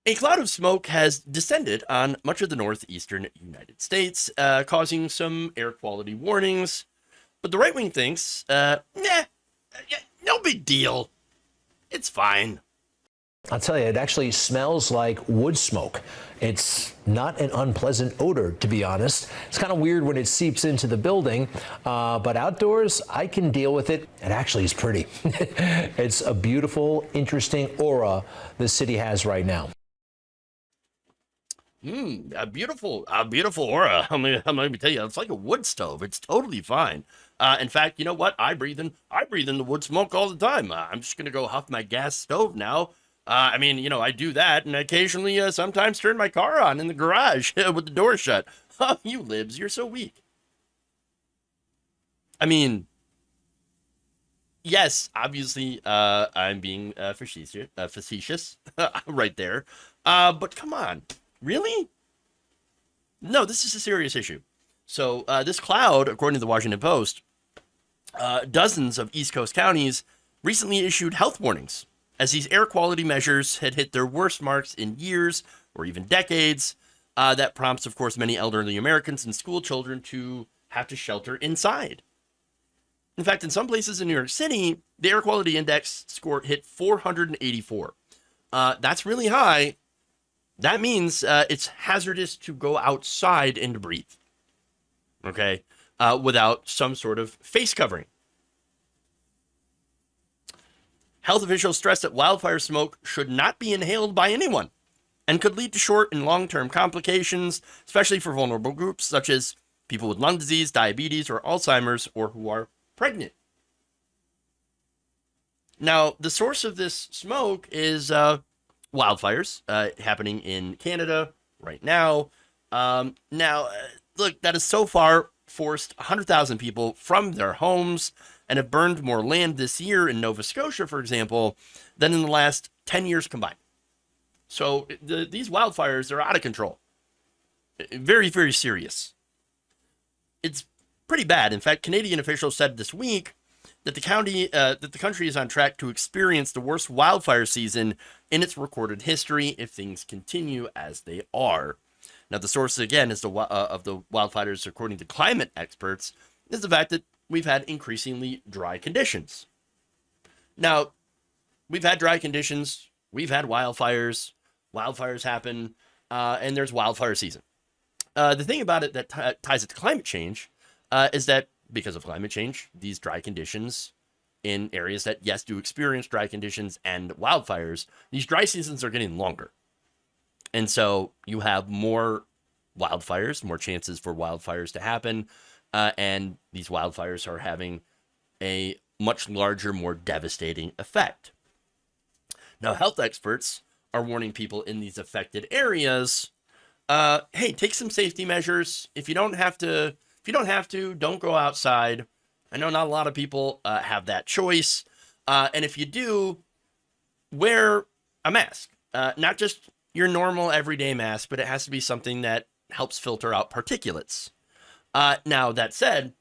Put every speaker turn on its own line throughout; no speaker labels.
A cloud of smoke has descended on much of the northeastern United States, causing some air quality warnings. But the right wing thinks, no big deal. It's fine.
I'll tell you, it actually smells like wood smoke. It's not an unpleasant odor, to be honest. It's kind of weird when it seeps into the building, but outdoors, I can deal with it. It actually is pretty. It's a beautiful, interesting aura the city has right now.
A beautiful aura. I'm going to tell you, it's like a wood stove. It's totally fine. In fact, you know what? I breathe in the wood smoke all the time. I'm just going to go huff my gas stove now. I do that, and occasionally, sometimes turn my car on in the garage with the door shut. Oh, you libs, you're so weak. I mean, yes, obviously, I'm being facetious right there. But come on, really? No, this is a serious issue. So this cloud, according to the Washington Post, dozens of East Coast counties recently issued health warnings as these air quality measures had hit their worst marks in years or even decades. That prompts, of course, many elderly Americans and school children to have to shelter inside. In fact, in some places in New York City, the air quality index score hit 484. That's really high. That means it's hazardous to go outside and breathe, okay, without some sort of face covering. Health officials stress that wildfire smoke should not be inhaled by anyone and could lead to short and long-term complications, especially for vulnerable groups such as people with lung disease, diabetes, or Alzheimer's, or who are pregnant. Now, the source of this smoke is wildfires happening in Canada right now. Look, that has so far forced 100,000 people from their homes and have burned more land this year in Nova Scotia, for example, than in the last 10 years combined. So these wildfires are out of control. Very, very serious. It's pretty bad. In fact, Canadian officials said this week that the country is on track to experience the worst wildfire season in its recorded history if things continue as they are. Now, the source again of the wildfires, according to climate experts, is the fact that we've had increasingly dry conditions. Now, we've had dry conditions, we've had wildfires happen, and there's wildfire season. The thing about it that ties it to climate change is that because of climate change, these dry conditions in areas that, yes, do experience dry conditions and wildfires, these dry seasons are getting longer. And so you have more wildfires, more chances for wildfires to happen. And these wildfires are having a much larger, more devastating effect. Now, health experts are warning people in these affected areas, hey, take some safety measures. If you don't have to, don't go outside. I know not a lot of people have that choice. And if you do, wear a mask. Not just your normal everyday mask, but it has to be something that helps filter out particulates. Now, that said,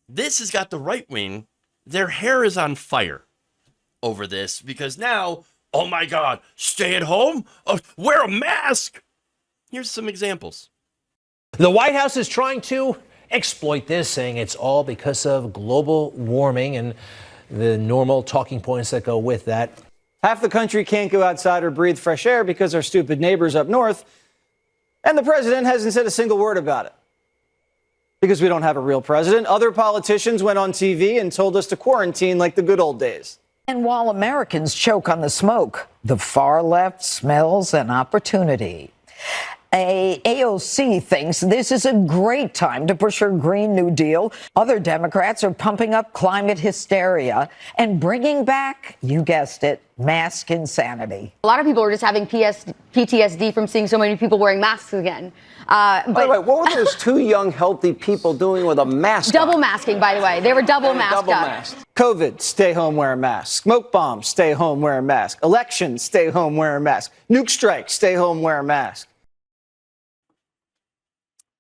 this has got the right wing. Their hair is on fire over this because now, oh my God, stay at home? Wear a mask. Here's some examples.
The White House is trying to exploit this, saying it's all because of global warming and the normal talking points that go with that.
Half the country can't go outside or breathe fresh air because our stupid neighbors up north, and the president hasn't said a single word about it. Because we don't have a real president, other politicians went on TV and told us to quarantine like the good old days.
And while Americans choke on the smoke, the far left smells an opportunity. AOC thinks this is a great time to push her Green New Deal. Other Democrats are pumping up climate hysteria and bringing back, you guessed it, mask insanity.
A lot of people are just having PTSD from seeing so many people wearing masks again.
By the way, what were those two young, healthy people doing with a mask
Double
on?
masking, by the way. They were double masked
Double
up.
masked.
COVID, stay home, wear a mask. Smoke bombs, stay home, wear a mask. Elections, stay home, wear a mask. Nuke strike, stay home, wear a mask.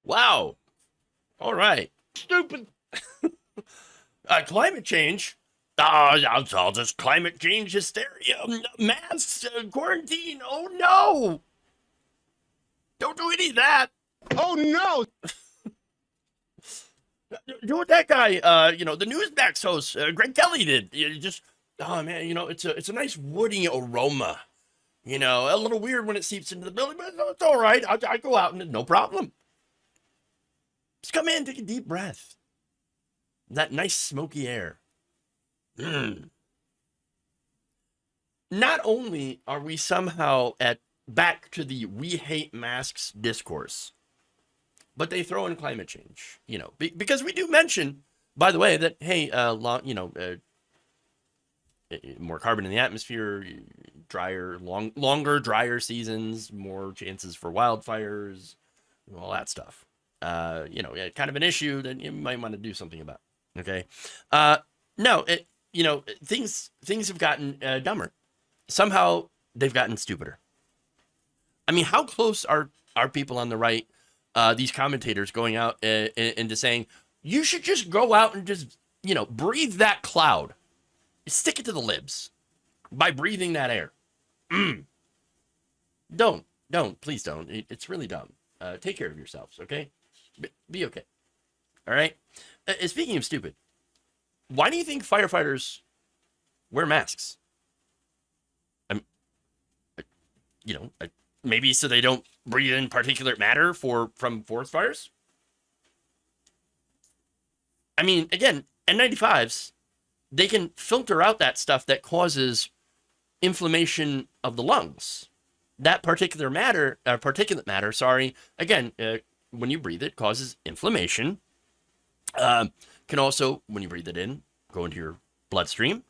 Wow. All right. Stupid. Climate change. Oh, it's all just climate change hysteria, masks, quarantine. Oh no! Don't do any of that.
Oh no!
Do what that guy, the Newsmax host, Greg Kelly did. You just, oh man, it's a nice woody aroma. A little weird when it seeps into the building, but it's all right. I go out and no problem. Just come in, take a deep breath. That nice smoky air. Not only are we somehow back to the we hate masks discourse, but they throw in climate change, because we do mention, by the way, that, hey, more carbon in the atmosphere, longer, drier seasons, more chances for wildfires, all that stuff. Kind of an issue that you might want to do something about. Okay. No, things have gotten dumber. Somehow they've gotten stupider. I mean, how close are people on the right, these commentators going out into saying, you should just go out and just, breathe that cloud. Stick it to the libs by breathing that air. Don't, please don't. It's really dumb. Take care of yourselves, okay? Be okay. All right? Speaking of stupid, why do you think firefighters wear masks? Maybe so they don't breathe in particulate matter from forest fires? I mean, again, N95s, they can filter out that stuff that causes inflammation of the lungs. That particulate matter, again, when you breathe it, causes inflammation. Can also, when you breathe it in, go into your bloodstream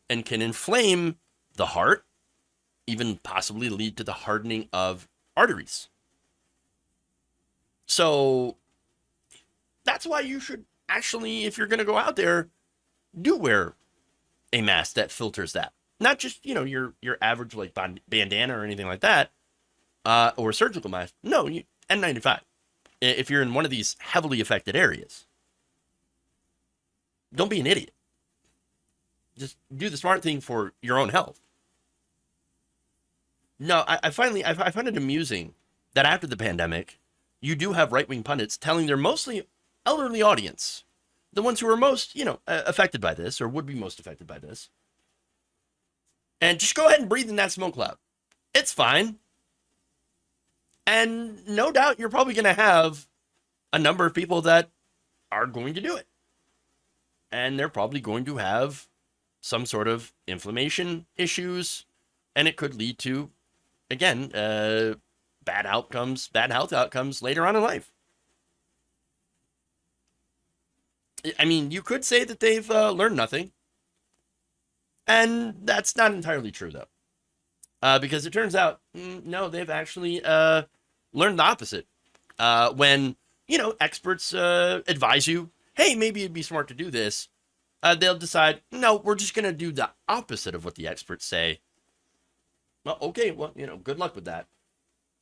and can inflame the heart, even possibly lead to the hardening of arteries. So that's why you should actually, if you're going to go out there, do wear a mask that filters that. Not just, your average like bandana or anything like that, or surgical mask. No, N95. If you're in one of these heavily affected areas. Don't be an idiot. Just do the smart thing for your own health. No, I find it amusing that after the pandemic, you do have right-wing pundits telling their mostly elderly audience, the ones who are most, affected by this or would be most affected by this, and just go ahead and breathe in that smoke cloud. It's fine. And no doubt you're probably going to have a number of people that are going to do it. And they're probably going to have some sort of inflammation issues, and it could lead to, again, bad health outcomes later on in life. I mean, you could say that they've learned nothing, and that's not entirely true, though, because it turns out, no, they've actually learned the opposite. When, experts advise you, hey, maybe it'd be smart to do this, they'll decide, no, we're just going to do the opposite of what the experts say. Well, okay, well, good luck with that.